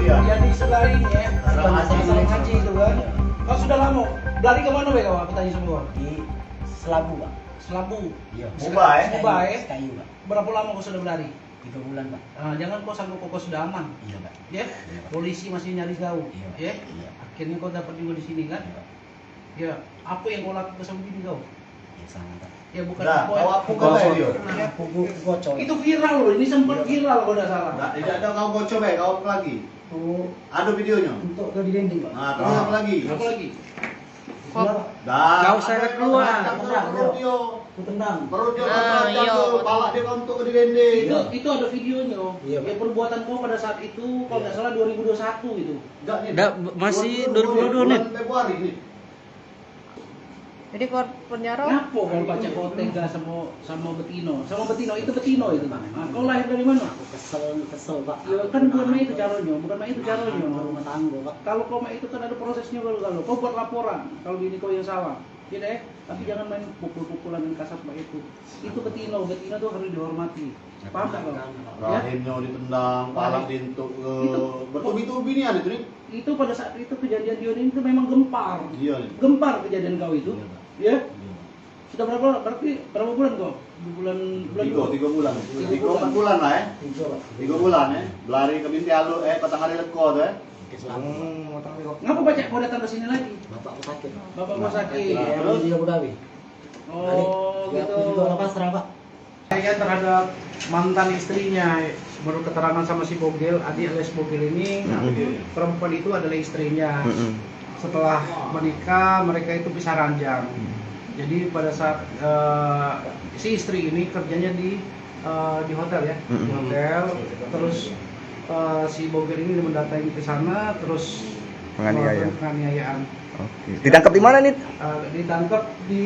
Yang di sebelah ini ya, masalah haji itu kan. Kau sudah lama berlari kemana be kau? Aku tanya semua. Di Selabu, Pak. Selabu. Iya. Mubah ya. Kayu, Pak. Berapa lama kau sudah berlari? 3 bulan, Pak. Jangan kau sanggup kau sudah aman. Iya, Pak. Ya, Iya, Pak. polisi masih nyari kau. Iya, Pak. Ya, Iya. akhirnya kau dapat juga di sini kan? Iya, Pak. Ya, apa yang kau lakukan sama bini kau? Ya sama, Pak. Ya bukan Nah, kau. kau apa kau video? Ya, pukul bocor. Itu viral loh, ini sempat viral kalau tidak salah. Nah, tidak ada kau bocor baik, kau apa lagi? Tuh, Ada videonya. untuk ke di dinding, Pak. Nah, terus apa lagi? Apa lagi? Dah. Kau seret keluar. Perut dia. Aku tendang. Perut dia Ah, kau iya. palak dia kau untuk di dinding. Itu ada videonya. Iya, Ya perbuatan kau pada saat itu kalau nggak salah 2021 itu. Enggak nih. Masih 2022 nih. bulan Februari nih. Jadi keluar penjara. Kenapa kalau baca kau tega sama Betino? Sama Betino itu Nah, kau lahir dari mana? Aku kesel, Pak. Ya kan bukan main itu caranya, bukan main itu caranya. Rumah tangga, Pak. Kalau kau main itu kan ada prosesnya kalau kau buat laporan kalau bini kau yang salah. Ya deh, tapi jangan main pukul-pukulan dan kasar seperti itu. Itu Betino tuh harus dihormati. Paham tak kau? Ya? Rahimnya ditendang, palak dientuk bertubi-tubi nih ada itu nih. Itu pada saat itu kejadian Dion itu memang gempar. Iya nih. Gempar kejadian kau itu. Iya, Pak. Ya? Iya. Sudah berapa bulan kau? Bulan Tiga bulan. Tiga 3-4 bulan lah ya. 3, Pak. 3 bulan ya. Belari ke Binti Alu kota Kali Leko tuh ya. Ke Selabu, Pak. Ngapa baca kau datang ke sini lagi? Bapakku sakit, Pak. Bapak kau sakit. Iya, Terus? di Abu Dhabi. Oh, gitu. Itu pasrah, Pak. Saya terhadap mantan istrinya menurut keterangan sama si Bogel, adik alias Bogel ini, perempuan itu adalah istrinya. Setelah menikah mereka itu pisah ranjang. Jadi pada saat si istri ini kerjanya di hotel ya, di hotel. Terus si Bogel ini mendatangi ke sana, terus Penganiayaan. melakukan penganiayaan. Oke. Ditangkap di mana nih? Ditangkap di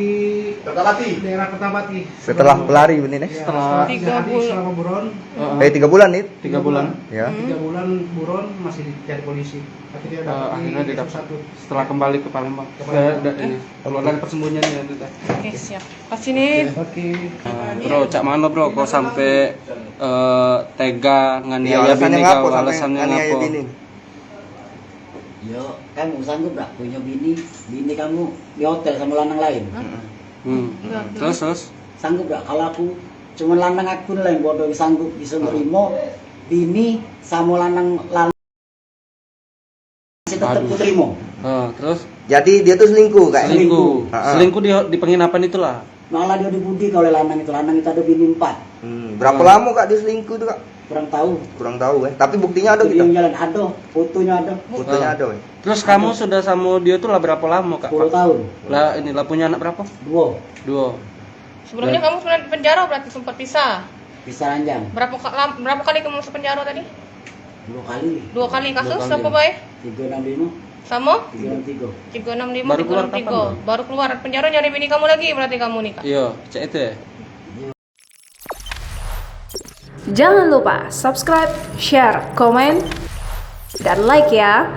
Kertapati. daerah Kertapati. Setelah pelari ini nih. Ya, Setelah 3 hari selama buron. 3 bulan nih. 3 bulan. Ya. 3 bulan buron masih dicari polisi. Akhirnya dapat akhirnya di didapat. satu. Setelah kembali ke Palembang, ini keluar dari persembunyiannya ya, Teh. Oke, siap. Pas ini Oke. Bro, cak mana bro? Kok sampai tega Iya, nganiaya alasannya bini ngapo kau? sampai Alasannya nganiaya ngapo? bini? Yo, kamu sanggup gak punya bini kamu di hotel sama lanang lain? Terus? Sanggup gak kalau aku cuma lanang aku lah yang bodoh sanggup bisa nerimo bini sama lanang masih tetap Aduh. terima. Terus? Jadi dia tuh selingkuh kayak Selingkuh. Ah, ah. Selingkuh di penginapan itulah. Malah dia dibudi oleh lanang itu ada bini 4. Berapa lama Kak dia selingkuh tuh Kak? Kurang tahu. Kurang tahu kan. Tapi buktinya ada Itu kita. yang jalan ada, fotonya ada. Fotonya ada weh. Terus kamu sudah sama dia tuh lah berapa lama kak? 10 tahun. Lah punya anak berapa? 2. 2. sebelumnya kamu sebenarnya di penjara berarti sempat pisah. Bisa ranjang. Berapa kali kamu masuk penjara tadi? 2 kali. 2 kali kasus 2 kali. apa baik? 365, Sama? 363. 365, Baru keluar kapan, 363. Bang? Baru keluar penjara nyari bini kamu lagi berarti kamu nikah. Iya, cek itu ya. Jangan lupa subscribe, share, komen, dan like ya.